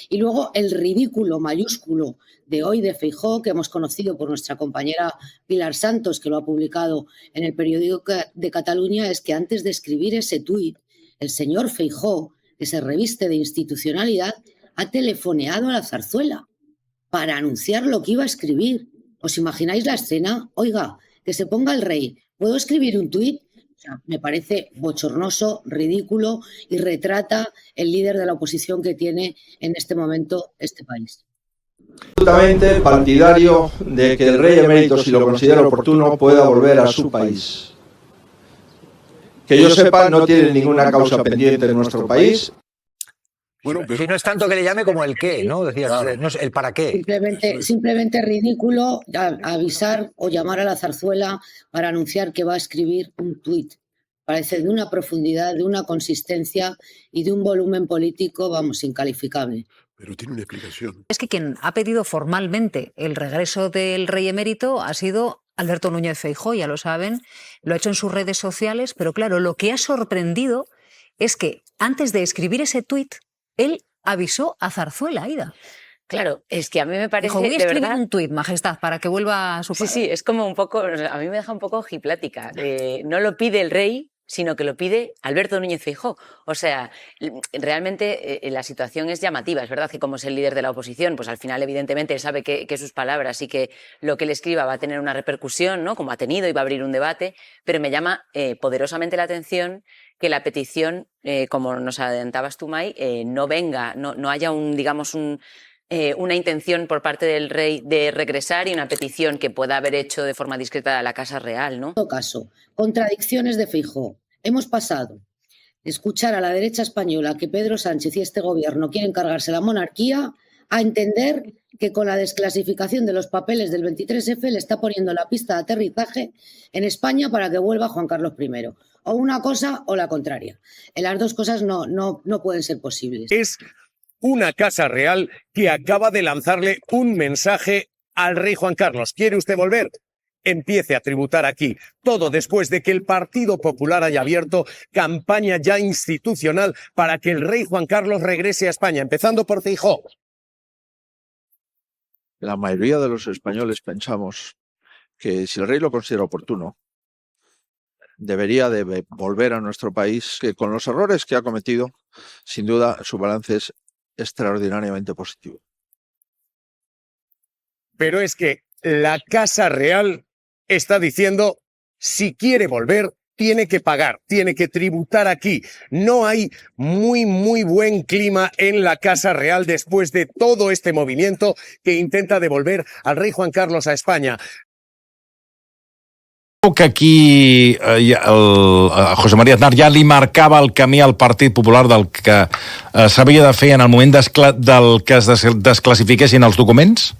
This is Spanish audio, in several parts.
Y luego el ridículo mayúsculo de hoy de Feijóo, que hemos conocido por nuestra compañera Pilar Santos, que lo ha publicado en el periódico de Cataluña, es que antes de escribir ese tuit, el señor Feijóo, que se reviste de institucionalidad, ha telefoneado a la Zarzuela para anunciar lo que iba a escribir. ¿Os imagináis la escena? Oiga, que se ponga el rey, ¿puedo escribir un tuit? O sea, me parece bochornoso, ridículo y retrata el líder de la oposición que tiene en este momento este país. Absolutamente partidario de que el rey emérito, si lo considera oportuno, pueda volver a su país. Que yo sepa, no tiene ninguna causa pendiente en nuestro país. Bueno, pero si no es tanto que le llame como el qué, ¿no? Decías, claro. No es el para qué. Simplemente ridículo avisar o llamar a la Zarzuela para anunciar que va a escribir un tuit. Parece de una profundidad, de una consistencia y de un volumen político, vamos, incalificable. Pero tiene una explicación. Es que quien ha pedido formalmente el regreso del rey emérito ha sido Alberto Núñez Feijóo, ya lo saben, lo ha hecho en sus redes sociales, pero claro, lo que ha sorprendido es que antes de escribir ese tuit, él avisó a Zarzuela, Aida. Claro, es que a mí me parece, Dijo, voy a escribir de verdad, un tuit, majestad, para que vuelva a su padre. Sí, es como un poco, a mí me deja un poco ojiplática. No lo pide el rey, sino que lo pide Alberto Núñez Feijóo. O sea, realmente la situación es llamativa. Es verdad que como es el líder de la oposición, pues al final evidentemente él sabe que sus palabras y que lo que él escriba va a tener una repercusión, ¿no? Como ha tenido, y va a abrir un debate, pero me llama poderosamente la atención que la petición, como nos adelantabas tú, May, no venga, no haya una intención por parte del rey de regresar y una petición que pueda haber hecho de forma discreta a la Casa Real, ¿no? En todo caso, contradicciones de Feijóo. Hemos pasado de escuchar a la derecha española que Pedro Sánchez y este gobierno quieren cargarse la monarquía a entender que con la desclasificación de los papeles del 23F le está poniendo la pista de aterrizaje en España para que vuelva Juan Carlos I. O una cosa o la contraria. Las dos cosas no pueden ser posibles. Es una Casa Real que acaba de lanzarle un mensaje al rey Juan Carlos. ¿Quiere usted volver? Empiece a tributar aquí. Todo después de que el Partido Popular haya abierto campaña ya institucional para que el rey Juan Carlos regrese a España, empezando por Feijóo. La mayoría de los españoles pensamos que si el rey lo considera oportuno, debería de volver a nuestro país, que con los errores que ha cometido, sin duda su balance es extraordinariamente positivo. Pero es que la Casa Real está diciendo, si quiere volver, tiene que pagar, tiene que tributar aquí. No hay muy buen clima en la Casa Real después de todo este movimiento que intenta devolver al rey Juan Carlos a España. Que aquí José María Aznar ja li marcava el camí al Partit Popular del que s'havia de fer en el moment del que es desclassifiquessin els documents?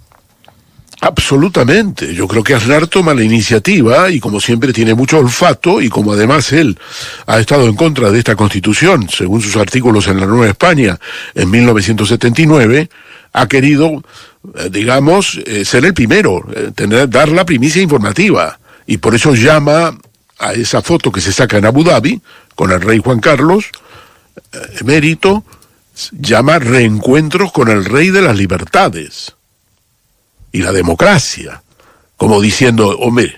Absolutamente. Yo creo que Aznar toma la iniciativa y como siempre tiene mucho olfato y como además él ha estado en contra de esta Constitución, según sus artículos en la Nueva España en 1979, ha querido, digamos, ser el primero, dar la primicia informativa. Y por eso llama a esa foto que se saca en Abu Dhabi con el rey Juan Carlos, emérito, llama reencuentros con el rey de las libertades y la democracia, como diciendo, hombre,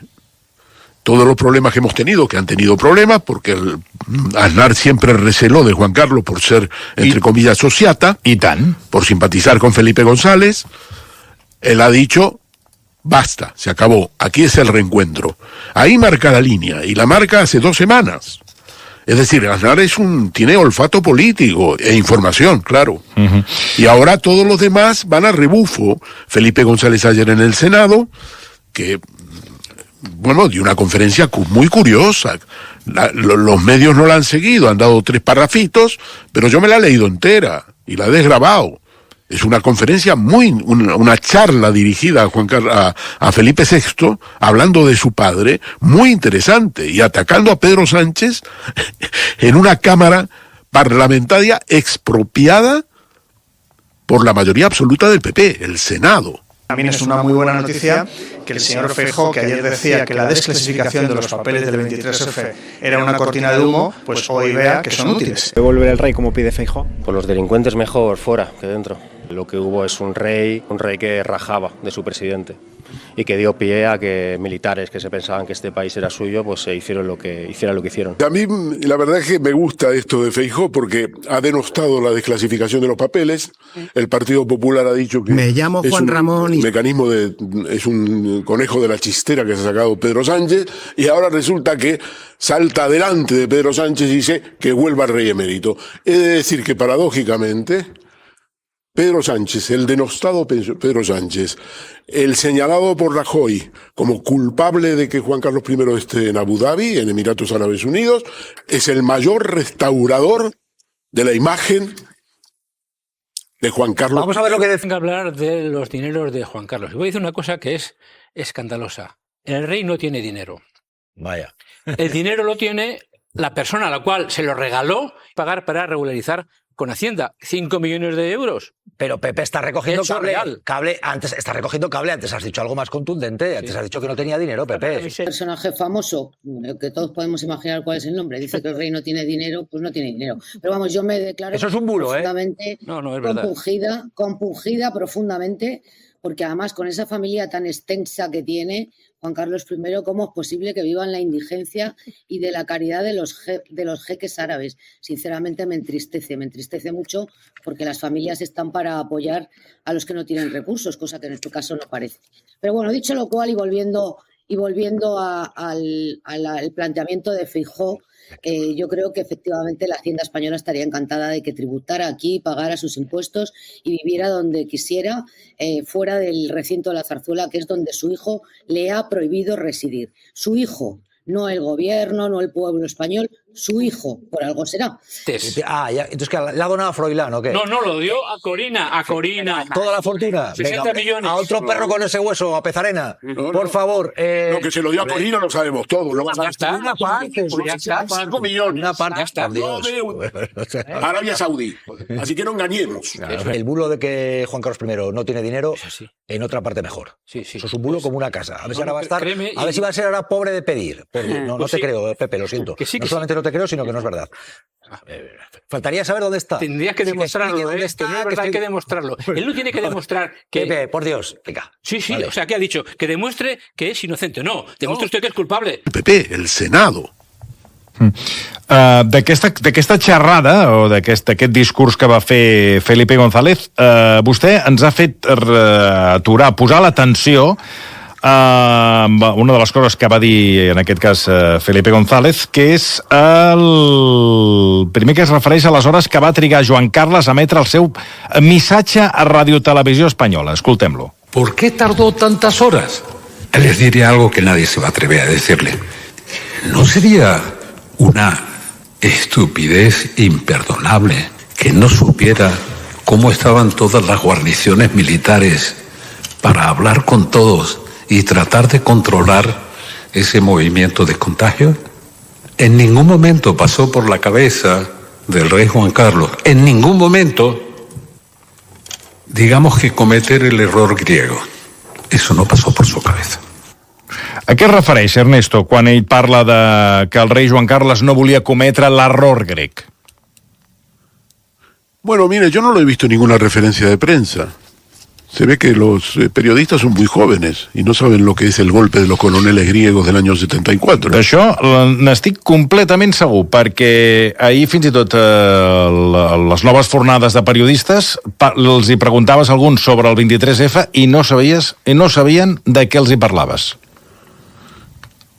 todos los problemas que hemos tenido, que han tenido problemas, porque Aznar siempre receló de Juan Carlos por ser, entre comillas, sociata, por simpatizar con Felipe González, él ha dicho, basta, se acabó, aquí es el reencuentro. Ahí marca la línea, y la marca hace 2 semanas. Es decir, Aznar tiene olfato político e información, claro. Uh-huh. Y ahora todos los demás van a rebufo. Felipe González ayer en el Senado, que, bueno, dio una conferencia muy curiosa. Los medios no la han seguido, han dado 3 parrafitos, pero yo me la he leído entera y la he desgrabado. Es una conferencia una charla dirigida a Felipe VI, hablando de su padre, muy interesante, y atacando a Pedro Sánchez en una cámara parlamentaria expropiada por la mayoría absoluta del PP, el Senado. También es una muy buena noticia que el señor Feijóo, que ayer decía que la desclasificación de los papeles del 23F era una cortina de humo, pues hoy vea que son útiles. ¿Puede volver el rey como pide Feijóo? Pues los delincuentes mejor fuera que dentro. Lo que hubo es un rey que rajaba de su presidente y que dio pie a que militares que se pensaban que este país era suyo, pues se hicieron lo que hicieron. A mí la verdad es que me gusta esto de Feijóo porque ha denostado la desclasificación de los papeles. El Partido Popular ha dicho que me llamo Juan Ramón y es un conejo de la chistera que se ha sacado Pedro Sánchez, y ahora resulta que salta delante de Pedro Sánchez y dice que vuelva al rey emérito. He de decir que paradójicamente Pedro Sánchez, el denostado Pedro Sánchez, el señalado por Rajoy como culpable de que Juan Carlos I esté en Abu Dhabi, en Emiratos Árabes Unidos, es el mayor restaurador de la imagen de Juan Carlos. Vamos a ver lo que decía. Hablar de los dineros de Juan Carlos. Y voy a decir una cosa que es escandalosa. El rey no tiene dinero. Vaya. El dinero lo tiene la persona a la cual se lo regaló pagar para regularizar con Hacienda 5 millones de euros. Pero Pepe está recogiendo cable. Antes has dicho algo más contundente. Antes has dicho que no tenía dinero, Pepe. Un personaje famoso, que todos podemos imaginar cuál es el nombre, dice que el rey no tiene dinero, pues no tiene dinero. Pero vamos, yo me declaro eso es un bulo, profundamente No, es verdad. compungida profundamente, porque además con esa familia tan extensa que tiene Juan Carlos I, ¿cómo es posible que vivan la indigencia y de la caridad de los jeques árabes? Sinceramente me entristece mucho, porque las familias están para apoyar a los que no tienen recursos, cosa que en este caso no parece. Pero bueno, dicho lo cual, y volviendo al planteamiento de Feijóo, yo creo que efectivamente la Hacienda española estaría encantada de que tributara aquí, pagara sus impuestos y viviera donde quisiera, fuera del recinto de la Zarzuela, que es donde su hijo le ha prohibido residir. Su hijo, no el gobierno, no el pueblo español, su hijo, por algo será. Ya. Entonces, ¿que le ha donado a Froilán o qué? No, lo dio a Corina. ¿Toda la fortuna? 60 millones. A otro perro con ese hueso, a Pezarena. Por favor. Lo que se lo dio a Corina lo sabemos todos. Ya está. Una parte. 5 millones. Una parte. Ya está. Arabia Saudí. Así que no engañemos. El bulo de que Juan Carlos I no tiene dinero, en otra parte mejor. Sí. Eso es un bulo como una casa. A ver si ahora va a estar. A ver si va a ser ahora pobre de pedir. No te creo, Pepe, lo siento. No solamente no te creo, sino que no es verdad. Faltaría saber dónde está. Tendrías que demostrarlo, ¿dónde está? No es verdad, hay que demostrarlo. Él no tiene que demostrar que... Pepe, por Dios, venga. Sí, vale. O sea, ¿qué ha dicho? Que demuestre que es inocente. No, demuestre usted que es culpable. Pepe, el Senado. D'aquesta xerrada o d'aquest discurs que va fer Felipe González, vostè ens ha fet aturar, posar l'atenció una de les coses que va dir en aquest cas Felipe González, que és el primer que es refereix a les hores que va trigar Joan Carles a emetre el seu missatge a Radiotelevisió Espanyola. Escoltem-lo. ¿Por qué tardó tantas horas? Les diré algo que nadie se va a atrever a decirle. ¿No sería una estupidez imperdonable que no supiera cómo estaban todas las guarniciones militares para hablar con todos y tratar de controlar ese movimiento de contagio? En ningún momento pasó por la cabeza del rey Juan Carlos, en ningún momento, digamos que cometer el error griego. Eso no pasó por su cabeza. A què es refereix, Ernesto, quan ell parla de que el rei Joan Carles no volia cometre l'error grec? Bueno, mire, yo no lo he visto en ninguna referencia de prensa. Se ve que los periodistas son muy jóvenes y no saben lo que es el golpe de los coroneles griegos del año 74. D'això n'estic completament segur, perquè ahir fins i tot les noves fornades de periodistes els hi preguntaves a alguns sobre el 23F i no sabien de què els hi parlaves.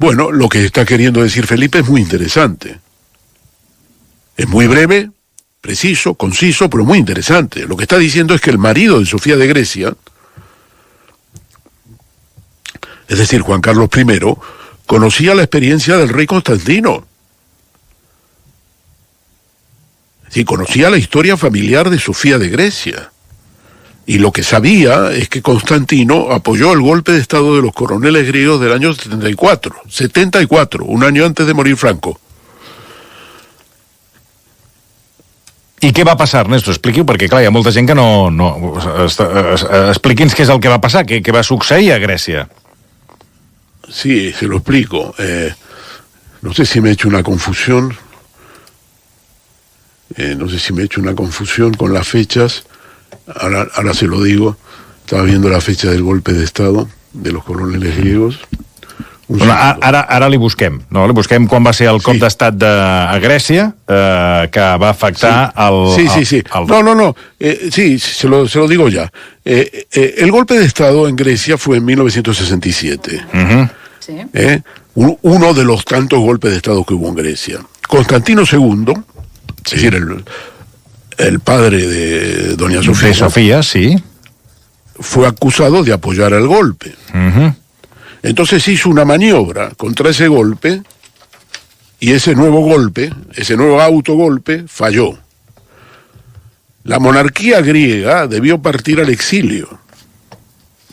Bueno, lo que está queriendo decir Felipe es muy interesante. Es muy breve, preciso, conciso, pero muy interesante. Lo que está diciendo es que el marido de Sofía de Grecia, es decir, Juan Carlos I, conocía la experiencia del rey Constantino. Es decir, conocía la historia familiar de Sofía de Grecia. Y lo que sabía es que Constantino apoyó el golpe de estado de los coroneles griegos del año 74, un año antes de morir Franco. I què va passar, Ernesto? Expliqui-ho, perquè clar, hi ha molta gent que no... Expliqui'ns què és el que va passar, què va succeir a Grècia. Sí, se lo explico. No sé si me he hecho una confusión. Con las fechas. ahora se lo digo, estaba viendo la fecha del golpe de Estado de los coroneles griegos. Ara li busquem, no? Li busquem quan va ser el cop d'estat a Grècia, que va afectar Sí. No. Sí, se lo digo ya. El golpe de Estado en Grecia fue en 1967. Sí. Uno de los tantos golpes de Estado que hubo en Grecia. Constantino II, es decir, el padre de doña Sofía. De Sofía, sí. Fue acusado de apoyar el golpe. Entonces hizo una maniobra contra ese golpe y ese nuevo autogolpe falló. La monarquía griega debió partir al exilio,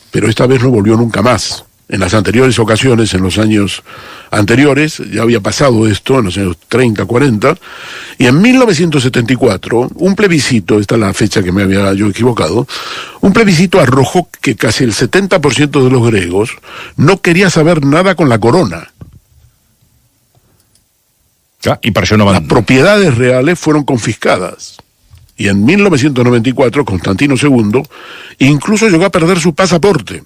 pero esta vez no volvió nunca más. En las anteriores ocasiones, en los años anteriores, ya había pasado esto, en los años 30, 40, y en 1974, un plebiscito, esta es la fecha que me había yo equivocado, un plebiscito arrojó que casi el 70% de los griegos no quería saber nada con la corona. Y por eso no van... Las propiedades reales fueron confiscadas. Y en 1994, Constantino II incluso llegó a perder su pasaporte,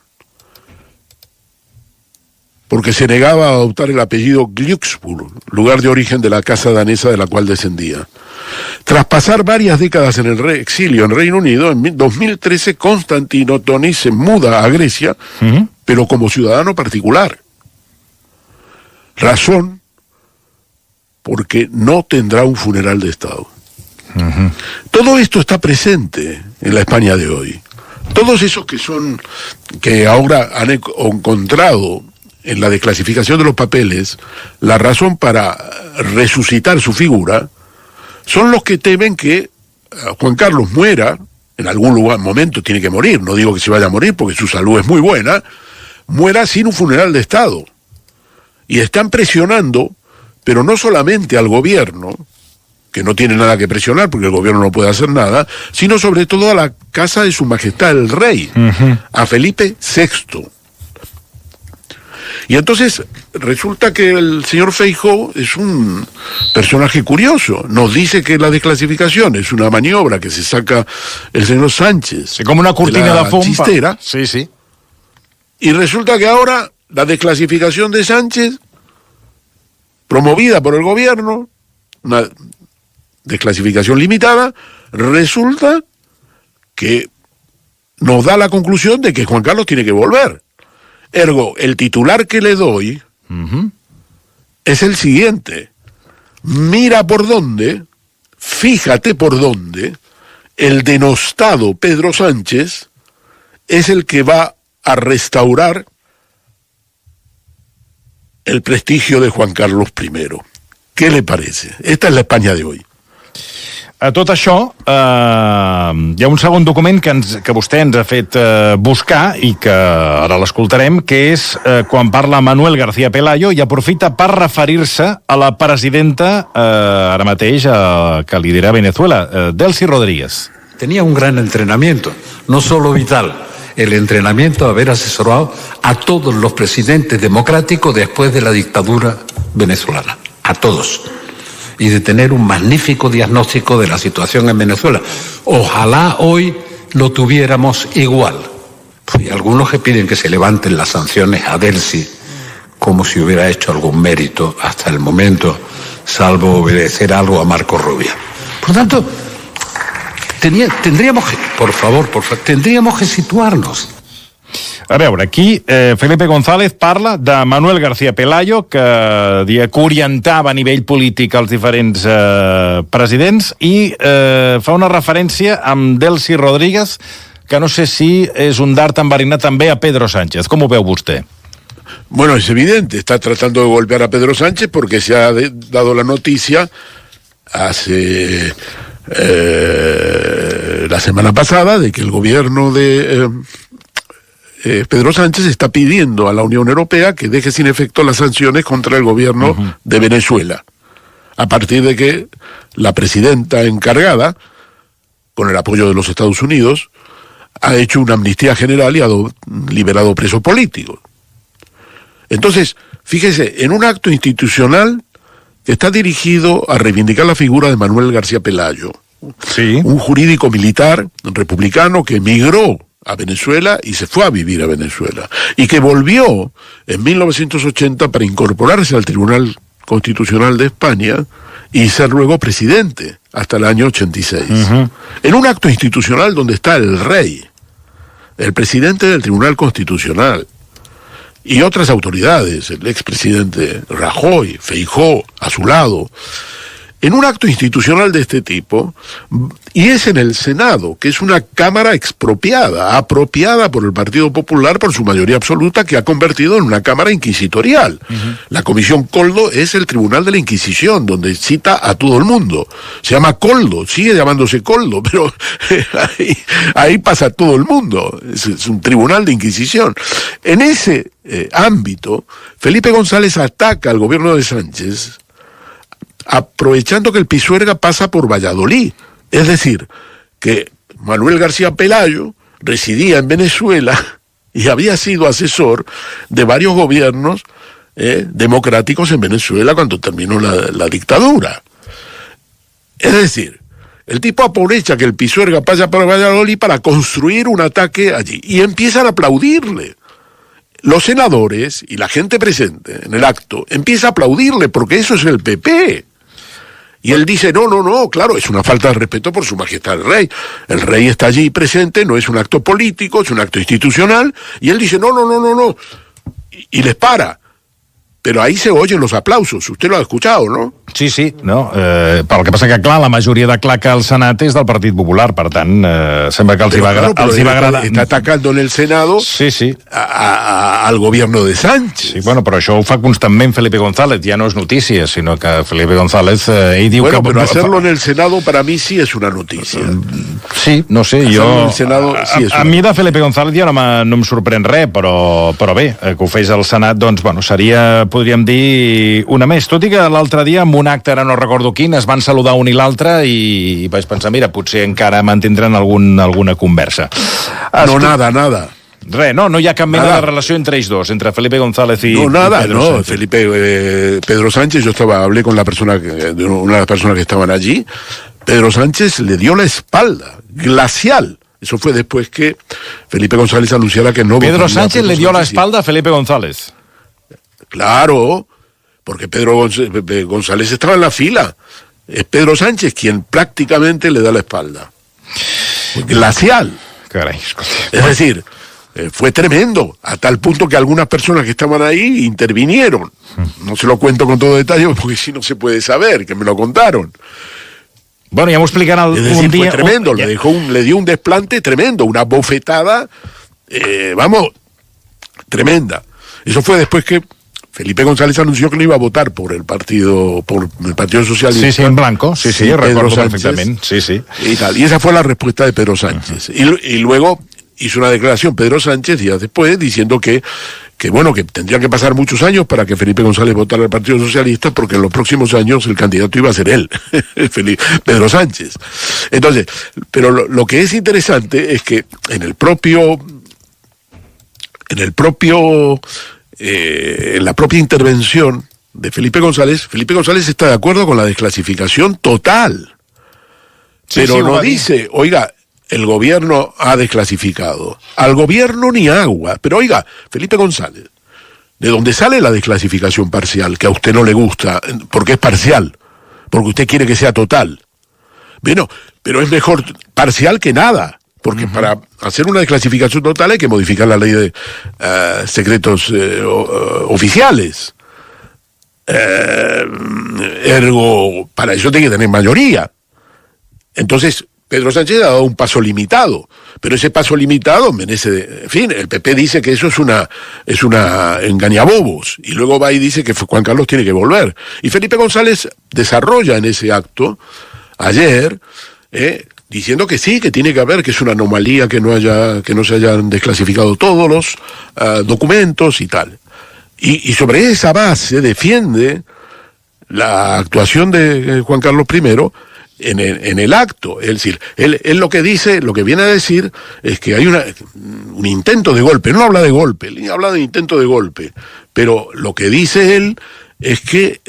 porque se negaba a adoptar el apellido Glücksburg, lugar de origen de la casa danesa de la cual descendía. Tras pasar varias décadas en el exilio en Reino Unido, en 2013 Constantino Toni se muda a Grecia, pero como ciudadano particular. Razón, porque no tendrá un funeral de Estado. Todo esto está presente en la España de hoy. Todos esos que ahora han encontrado en la desclasificación de los papeles la razón para resucitar su figura, son los que temen que Juan Carlos muera, en algún momento tiene que morir, no digo que se vaya a morir porque su salud es muy buena, muera sin un funeral de Estado. Y están presionando, pero no solamente al gobierno, que no tiene nada que presionar porque el gobierno no puede hacer nada, sino sobre todo a la casa de su majestad el rey, a Felipe VI. Y entonces resulta que el señor Feijóo es un personaje curioso. Nos dice que la desclasificación es una maniobra que se saca el señor Sánchez. Sí, como una cortina de fum. Chistera. Sí. Y resulta que ahora la desclasificación de Sánchez, promovida por el gobierno, una desclasificación limitada, resulta que nos da la conclusión de que Juan Carlos tiene que volver. Ergo, el titular que le doy es el siguiente. Mira por dónde, fíjate por dónde, el denostado Pedro Sánchez es el que va a restaurar el prestigio de Juan Carlos I. ¿Qué le parece? Esta es la España de hoy. A tot això, hi ha un segon document que vostè ens ha fet buscar i que ara l'escoltarem, que és quan parla Manuel García Pelayo i aprofita per referir-se a la presidenta ara mateix que lidera Venezuela, Delcy Rodríguez. Tenía un gran entrenamiento, no solo vital, el entrenamiento de haber asesorado a todos los presidentes democráticos después de la dictadura venezolana, a todos. Y de tener un magnífico diagnóstico de la situación en Venezuela. Ojalá hoy lo tuviéramos igual. Pues hay algunos que piden que se levanten las sanciones a Delcy como si hubiera hecho algún mérito hasta el momento, salvo obedecer algo a Marco Rubio. Por tanto, tendríamos que, por favor, tendríamos que situarnos. A veure, aquí Felipe González parla de Manuel García Pelayo, que orientava a nivell polític els diferents presidents, i fa una referència amb Delcy Rodríguez, que no sé si és un dart enverinat també a Pedro Sánchez. Com ho veu vostè? Bueno, es evidente, está tratando de golpear a Pedro Sánchez porque se ha dado la noticia hace la semana pasada de que el gobierno de Pedro Sánchez está pidiendo a la Unión Europea que deje sin efecto las sanciones contra el gobierno de Venezuela, a partir de que la presidenta encargada, con el apoyo de los Estados Unidos, ha hecho una amnistía general y ha liberado presos políticos. Entonces, fíjese, en un acto institucional que está dirigido a reivindicar la figura de Manuel García Pelayo, Sí. Un jurídico militar republicano que emigró a Venezuela y se fue a vivir a Venezuela. Y que volvió en 1980 para incorporarse al Tribunal Constitucional de España y ser luego presidente hasta el año 86. En un acto institucional donde está el rey, el presidente del Tribunal Constitucional y otras autoridades, el expresidente Rajoy, Feijóo, a su lado, en un acto institucional de este tipo, y es en el Senado, que es una cámara expropiada, apropiada por el Partido Popular por su mayoría absoluta, que ha convertido en una cámara inquisitorial. La Comisión Coldo es el Tribunal de la Inquisición, donde cita a todo el mundo. Se llama Coldo, sigue llamándose Coldo, pero ahí pasa todo el mundo. Es un tribunal de Inquisición. En ese ámbito, Felipe González ataca al gobierno de Sánchez, aprovechando que el Pisuerga pasa por Valladolid. Es decir, que Manuel García Pelayo residía en Venezuela y había sido asesor de varios gobiernos democráticos en Venezuela cuando terminó la dictadura. Es decir, el tipo aprovecha que el Pisuerga pasa por Valladolid para construir un ataque allí y empiezan a aplaudirle. Los senadores y la gente presente en el acto empieza a aplaudirle porque eso es el PP. Y él dice, no, claro, es una falta de respeto por su majestad el rey. El rey está allí presente, no es un acto político, es un acto institucional. Y él dice, no. Y les para. Però ahí se oyen los aplausos. Usted lo ha escuchado, ¿no? Sí, no. Però el que passa que, clar, la majoria de claca al Senat és del Partit Popular, per tant, sembla que els hi va agradar. Está atacando en el Senado al gobierno de Sánchez. Sí, bueno, però això ho fa constantment Felipe González, ja no és notícia, sinó que Felipe González ell diu bueno, que... pero hacerlo en el Senado para mí sí es una noticia. Sí, no sé, jo... En el Senado sí es a mi de Felipe González ja no em sorprèn res, però bé, que ho fes al Senat, doncs, bueno, seria, podríem dir, una més. Tot i que l'altre dia, en un acte, ara no recordo quin, es van saludar un i l'altre i vaig pensar, mira, potser encara mantindran alguna conversa. Nada. Res, no hi ha cap mena de relació entre ells dos, entre Felipe González y Pedro Sánchez. Pedro Sánchez, hablé con una de las personas que estaban allí. Pedro Sánchez le dio la espalda, glacial. Eso fue después que Felipe González anunciara que no... Pedro Sánchez le dio la espalda a Felipe González. Claro, porque Pedro González estaba en la fila. Es Pedro Sánchez quien prácticamente le da la espalda. Glacial. Caray. Es decir, fue tremendo, a tal punto que algunas personas que estaban ahí intervinieron. No se lo cuento con todo detalle porque si no se puede saber, que me lo contaron. Bueno, ya me explicarán es decir, fue tremendo, le dio un desplante tremendo, una bofetada, tremenda. Eso fue después que Felipe González anunció que no iba a votar por el Partido Socialista. Sí, en blanco, sí, recuerdo perfectamente. Sí. Y tal. Y esa fue la respuesta de Pedro Sánchez. Y luego hizo una declaración Pedro Sánchez días después diciendo que tendría que pasar muchos años para que Felipe González votara al Partido Socialista, porque en los próximos años el candidato iba a ser él, Pedro Sánchez. Entonces, pero lo que es interesante es que en la propia intervención de Felipe González está de acuerdo con la desclasificación total. Pero no dice, oiga, el gobierno ha desclasificado. Al gobierno ni agua. Pero oiga, Felipe González, ¿de dónde sale la desclasificación parcial? Que a usted no le gusta, porque es parcial, porque usted quiere que sea total. Bueno, pero es mejor parcial que nada. Porque para hacer una desclasificación total hay que modificar la ley de secretos oficiales. Ergo, para eso tiene que tener mayoría. Entonces, Pedro Sánchez ha dado un paso limitado, pero ese paso limitado merece... En fin, el PP dice que eso es una engañabobos, y luego va y dice que Juan Carlos tiene que volver. Y Felipe González desarrolla en ese acto, ayer... diciendo que sí, que tiene que haber, que es una anomalía que no se hayan desclasificado todos los documentos y tal. Y sobre esa base defiende la actuación de Juan Carlos I en el acto. Es decir, él lo que dice, lo que viene a decir es que hay un intento de golpe. No habla de golpe, ni habla de intento de golpe, pero lo que dice él es que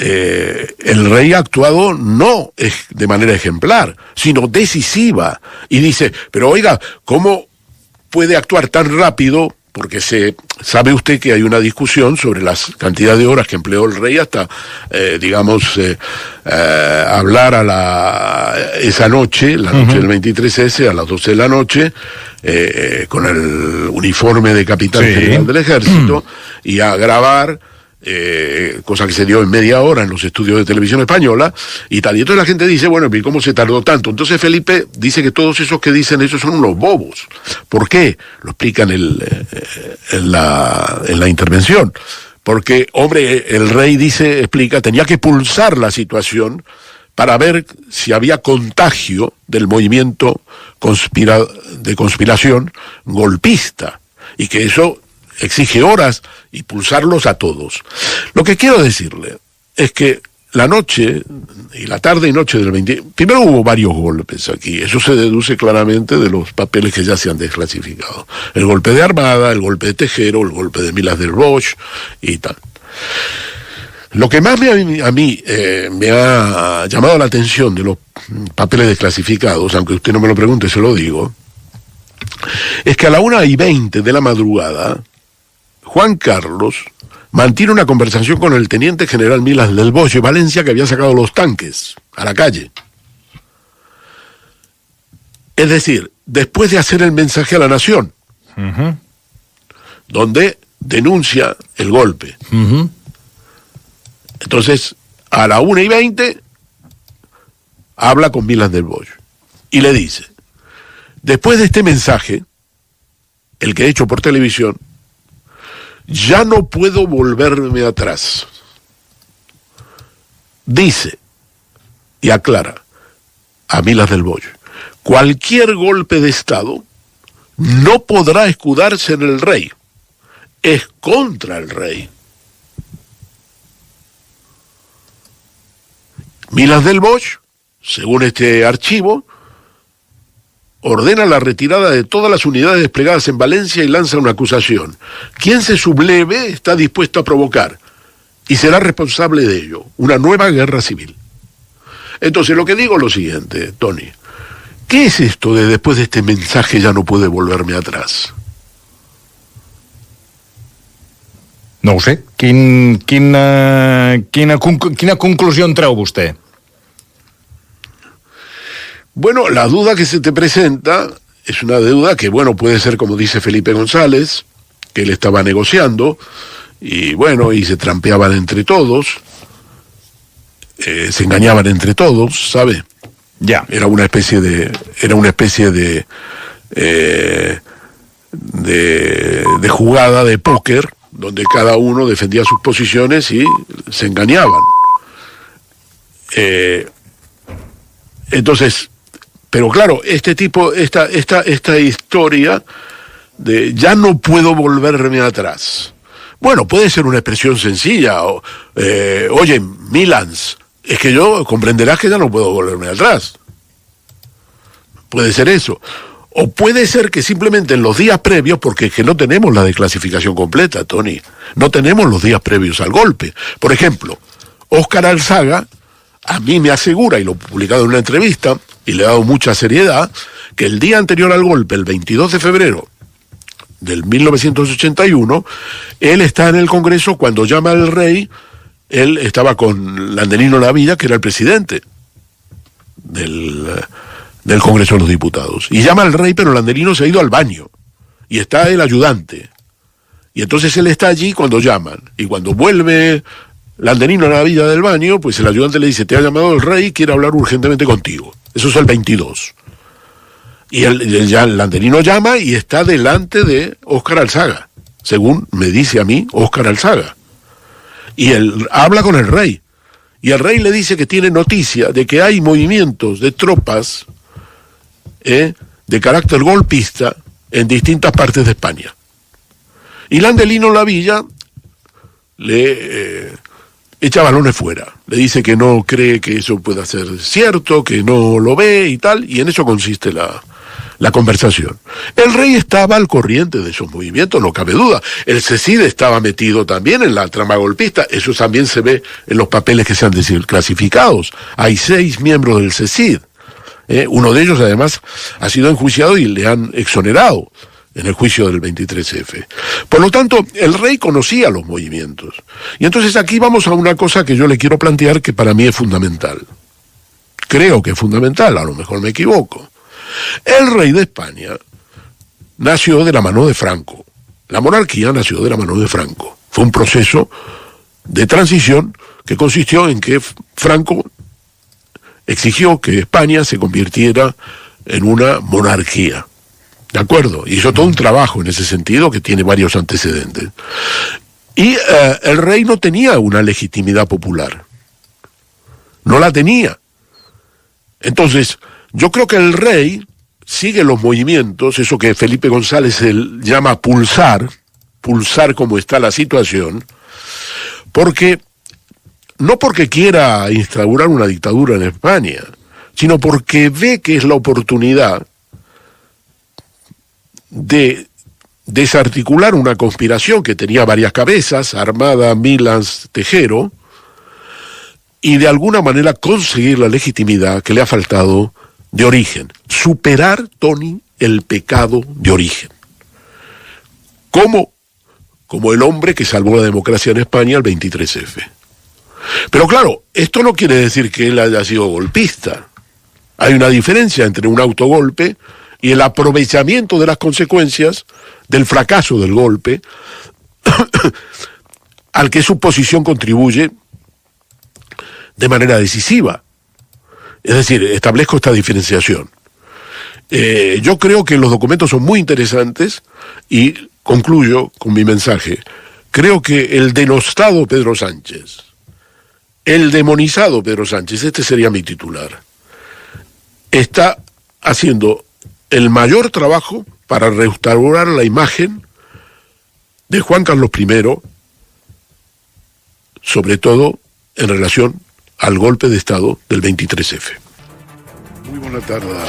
el rey ha actuado no de manera ejemplar, sino decisiva. Y dice, pero oiga, ¿cómo puede actuar tan rápido? Porque sabe usted que hay una discusión sobre las cantidades de horas que empleó el rey hasta, hablar esa noche, la noche del 23S, a las 12 de la noche, con el uniforme de capitán general del ejército, y a grabar, cosa que se dio en media hora en los estudios de televisión española y tal. Y entonces la gente dice, bueno, ¿y cómo se tardó tanto? Entonces Felipe dice que todos esos que dicen eso son unos bobos. ¿Por qué? Lo explican en la intervención. Porque, hombre, el rey explica, tenía que pulsar la situación para ver si había contagio del movimiento de conspiración golpista, y que eso exige horas y pulsarlos a todos. Lo que quiero decirle es que la noche y la tarde y noche del 20... Primero hubo varios golpes aquí, eso se deduce claramente de los papeles que ya se han desclasificado. El golpe de Armada, el golpe de Tejero, el golpe de Vilas del Bosch y tal. Lo que más a mí me ha llamado la atención de los papeles desclasificados, aunque usted no me lo pregunte, se lo digo, es que a la 1:20 de la madrugada, Juan Carlos mantiene una conversación con el teniente general Vilas del Bosch de Valencia, que había sacado los tanques a la calle. Es decir, después de hacer el mensaje a la nación, donde denuncia el golpe. Entonces, a la 1:20 habla con Vilas del Bosch y le dice, después de este mensaje, el que he hecho por televisión, ya no puedo volverme atrás. Dice y aclara a Vilas del Bosch, cualquier golpe de Estado no podrá escudarse en el rey, es contra el rey. Vilas del Bosch, según este archivo, ordena la retirada de todas las unidades desplegadas en Valencia y lanza una acusación. Quien se subleve está dispuesto a provocar y será responsable de ello, una nueva guerra civil. Entonces, lo que digo es lo siguiente, Tony. ¿Qué es esto de después de este mensaje ya no puede volverme atrás? No ho sé. Quina conclusió en treu vostè? Bueno, la duda que se te presenta es una duda que, bueno, puede ser como dice Felipe González, que él estaba negociando, y bueno, y se trampeaban entre todos, se engañaban entre todos, ¿sabe? Ya. Era una especie de jugada de póker, donde cada uno defendía sus posiciones y se engañaban. Entonces, pero claro, esta historia de ya no puedo volverme atrás. Bueno, puede ser una expresión sencilla. Oye, Milans, es que yo comprenderás que ya no puedo volverme atrás. Puede ser eso. O puede ser que simplemente en los días previos, porque es que no tenemos la desclasificación completa, Tony, no tenemos los días previos al golpe. Por ejemplo, Óscar Alzaga, a mí me asegura, y lo he publicado en una entrevista, y le he dado mucha seriedad, que el día anterior al golpe, el 22 de febrero del 1981, él está en el Congreso cuando llama al rey, él estaba con Landelino Lavilla, que era el presidente del Congreso de los Diputados, y llama al rey, pero Landelino se ha ido al baño, y está el ayudante, y entonces él está allí cuando llaman, y cuando vuelve Landelino Lavilla del baño, pues el ayudante le dice, te ha llamado el rey, quiere hablar urgentemente contigo. Eso es el 22. Y el Landelino llama y está delante de Óscar Alzaga, según me dice a mí Óscar Alzaga. Y él habla con el rey, y el rey le dice que tiene noticia de que hay movimientos de tropas de carácter golpista en distintas partes de España. Y Landelino Lavilla le echa balones fuera, le dice que no cree que eso pueda ser cierto, que no lo ve y tal, y en eso consiste la conversación. El rey estaba al corriente de esos movimientos, no cabe duda. El CECID estaba metido también en la trama golpista, eso también se ve en los papeles que se han desclasificados. Hay 6 miembros del CECID. Uno de ellos, además, ha sido enjuiciado y le han exonerado en el juicio del 23F. Por lo tanto, el rey conocía los movimientos. Y entonces aquí vamos a una cosa que yo le quiero plantear que para mí es fundamental. Creo que es fundamental, a lo mejor me equivoco. El rey de España nació de la mano de Franco. La monarquía nació de la mano de Franco. Fue un proceso de transición que consistió en que Franco exigió que España se convirtiera en una monarquía. ¿De acuerdo? Hizo todo un trabajo en ese sentido que tiene varios antecedentes. Y el rey no tenía una legitimidad popular. No la tenía. Entonces, yo creo que el rey sigue los movimientos, eso que Felipe González llama pulsar como está la situación, porque no porque quiera instaurar una dictadura en España, sino porque ve que es la oportunidad de desarticular una conspiración que tenía varias cabezas, Armada, Milans, Tejero, y de alguna manera conseguir la legitimidad que le ha faltado de origen. Superar, Tony, el pecado de origen. Como el hombre que salvó la democracia en España el 23F. Pero claro, esto no quiere decir que él haya sido golpista. Hay una diferencia entre un autogolpe y el aprovechamiento de las consecuencias del fracaso del golpe al que su posición contribuye de manera decisiva. Es decir, establezco esta diferenciación. Yo creo que los documentos son muy interesantes y concluyo con mi mensaje. Creo que el denostado Pedro Sánchez, el demonizado Pedro Sánchez, este sería mi titular, está haciendo el mayor trabajo para restaurar la imagen de Juan Carlos I, sobre todo en relación al golpe de Estado del 23F. Muy bona tarda.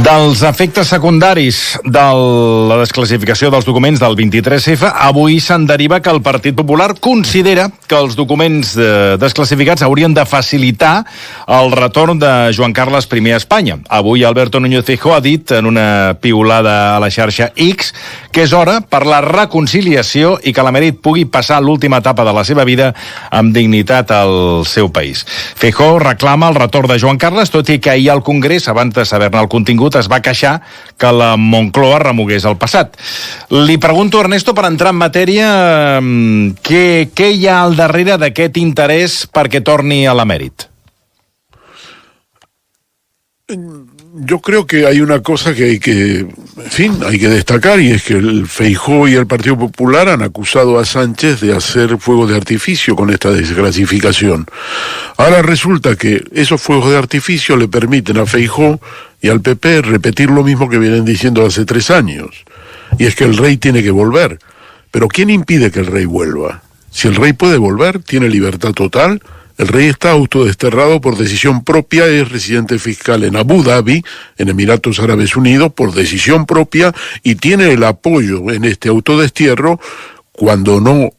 Dels efectes secundaris de la desclassificació dels documents del 23F, avui se'n deriva que el Partit Popular considera que els documents desclassificats haurien de facilitar el retorn de Joan Carles I a Espanya. Avui Alberto Núñez Feijóo ha dit en una piulada a la xarxa X que és hora per la reconciliació i que l'emèrit pugui passar l'última etapa de la seva vida amb dignitat al seu país. Feijóo reclama el retorn de Joan Carles, tot i que ahir al Congrés, abans de saber-ne el contingut, es va queixar que la Moncloa remogués el passat. Li pregunto, Ernesto, per entrar en matèria, què hi ha al darrere d'aquest interès perquè torni a l'emèrit? Yo creo que hay una cosa que hay que destacar, y es que el Feijóo y el Partido Popular han acusado a Sánchez de hacer fuegos de artificio con esta desclasificación. Ahora resulta que esos fuegos de artificio le permiten a Feijóo y al PP repetir lo mismo que vienen diciendo hace 3 años, y es que el rey tiene que volver. Pero ¿quién impide que el rey vuelva? Si el rey puede volver, tiene libertad total. El rey está autodesterrado por decisión propia, es residente fiscal en Abu Dhabi, en Emiratos Árabes Unidos, por decisión propia, y tiene el apoyo en este autodestierro, cuando no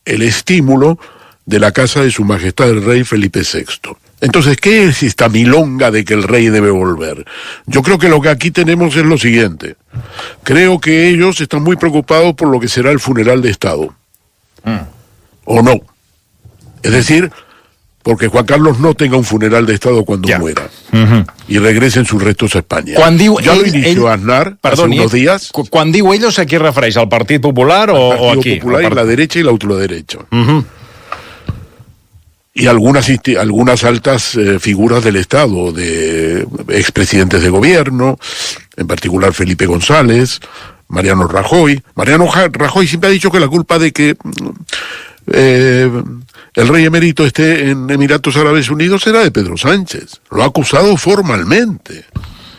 el estímulo, de la casa de su majestad el rey Felipe VI. Entonces, ¿qué es esta milonga de que el rey debe volver? Yo creo que lo que aquí tenemos es lo siguiente. Creo que ellos están muy preocupados por lo que será el funeral de Estado. ¿O no? Es decir, porque Juan Carlos no tenga un funeral de Estado cuando muera y regresen sus restos a España. Ya lo inició Aznar hace unos días. Quan diu ellos, a qui refereix? ¿Al Partit Popular o aquí? El Partido Popular y la derecha y la ultraderecha. Y algunas altas figuras del Estado, de expresidentes de gobierno, en particular Felipe González, Mariano Rajoy. Mariano Rajoy siempre ha dicho que la culpa de que el rey emérito esté en Emiratos Árabes Unidos era de Pedro Sánchez. Lo ha acusado formalmente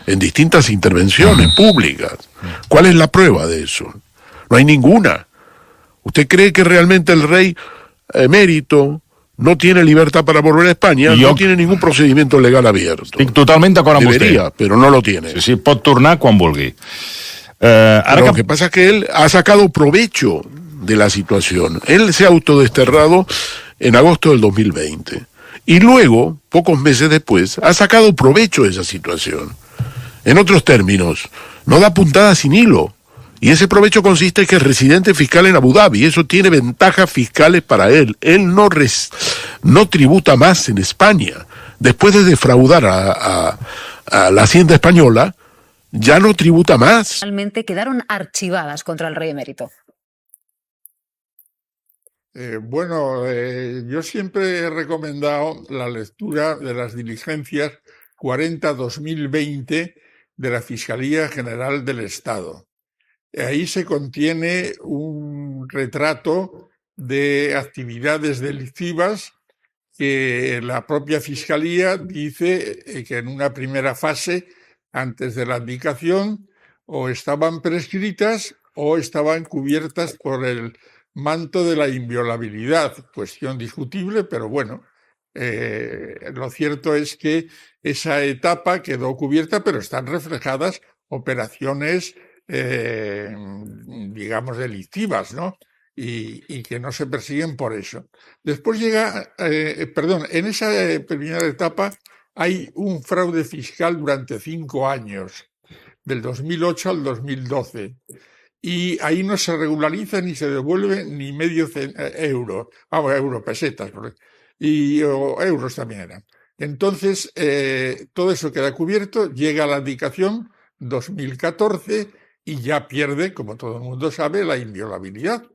en distintas intervenciones públicas. ¿Cuál es la prueba de eso? No hay ninguna. ¿Usted cree que realmente el rey emérito no tiene libertad para volver a España, no tiene ningún procedimiento legal abierto. Estic totalment d'acord amb Debería, pero no lo tiene. Sí, pot tornar quan vulgui. Lo que pasa es que él ha sacado provecho de la situación. Él se ha autodesterrado en agosto del 2020. Y luego, pocos meses después, ha sacado provecho de esa situación. En otros términos, no da puntada sin hilo. Y ese provecho consiste en que es residente fiscal en Abu Dhabi. Eso tiene ventajas fiscales para él. Él no tributa más en España. Después de defraudar a la Hacienda española, ya no tributa más. Realmente quedaron archivadas contra el rey emérito. Yo siempre he recomendado la lectura de las diligencias 40-2020 de la Fiscalía General del Estado. Ahí se contiene un retrato de actividades delictivas que la propia Fiscalía dice que en una primera fase, antes de la abdicación, o estaban prescritas o estaban cubiertas por el manto de la inviolabilidad, cuestión discutible, pero bueno, lo cierto es que esa etapa quedó cubierta, pero están reflejadas operaciones, digamos, delictivas, ¿no? Y que no se persiguen por eso. Después llega, en esa primera etapa hay un fraude fiscal durante 5 años, del 2008 al 2012. Y ahí no se regulariza ni se devuelve ni medio euro, pesetas, o euros también eran. Entonces, todo eso queda cubierto, llega a la abdicación 2014 y ya pierde, como todo el mundo sabe, la inviolabilidad.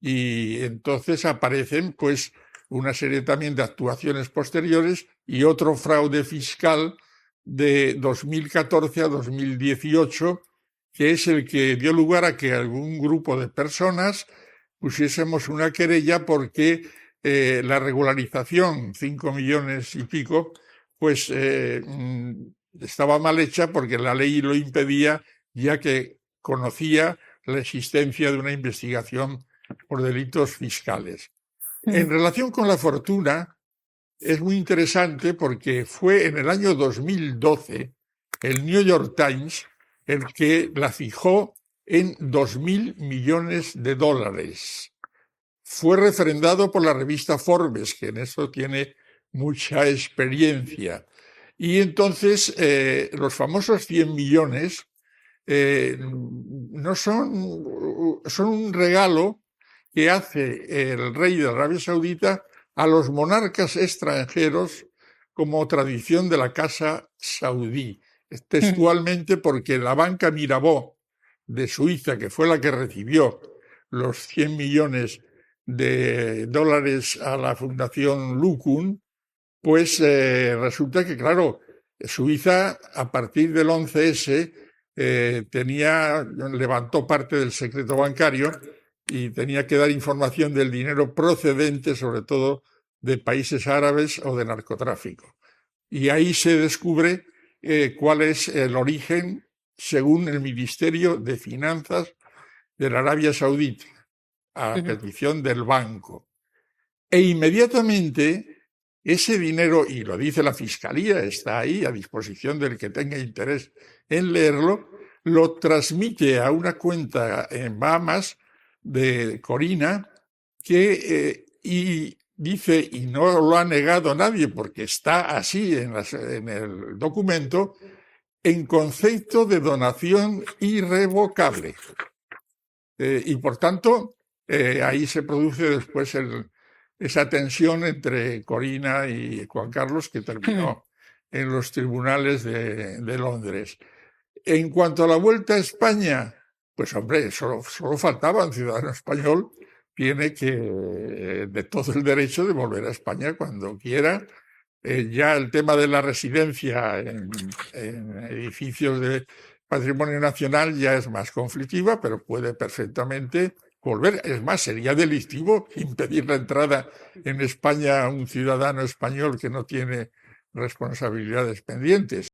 Y entonces aparecen pues una serie también de actuaciones posteriores y otro fraude fiscal de 2014 a 2018, que es el que dio lugar a que algún grupo de personas pusiésemos una querella porque la regularización, 5 millones y pico, pues estaba mal hecha porque la ley lo impedía, ya que conocía la existencia de una investigación por delitos fiscales. En relación con la fortuna, es muy interesante porque fue en el año 2012 el New York Times el que la fijó en 2.000 millones de dólares. Fue refrendado por la revista Forbes, que en eso tiene mucha experiencia. Y entonces los famosos 100 millones no son un regalo que hace el rey de Arabia Saudita a los monarcas extranjeros como tradición de la casa saudí. Textualmente porque la banca Mirabeau de Suiza, que fue la que recibió los 100 millones de dólares a la Fundación Luqun, pues resulta que, claro, Suiza, a partir del 11S, levantó parte del secreto bancario y tenía que dar información del dinero procedente, sobre todo, de países árabes o de narcotráfico. Y ahí se descubre cuál es el origen, según el Ministerio de Finanzas de la Arabia Saudita, a petición del banco. E inmediatamente ese dinero, y lo dice la Fiscalía, está ahí a disposición del que tenga interés en leerlo, lo transmite a una cuenta en Bahamas de Corina, y dice, y no lo ha negado nadie porque está así en el documento, en concepto de donación irrevocable. Y por tanto, ahí se produce después esa tensión entre Corina y Juan Carlos, que terminó en los tribunales de Londres. En cuanto a la vuelta a España, pues hombre, solo faltaba un ciudadano español, tiene de todo el derecho de volver a España cuando quiera. Ya el tema de la residencia en edificios de patrimonio nacional ya es más conflictiva, pero puede perfectamente volver. Es más, sería delictivo impedir la entrada en España a un ciudadano español que no tiene responsabilidades pendientes.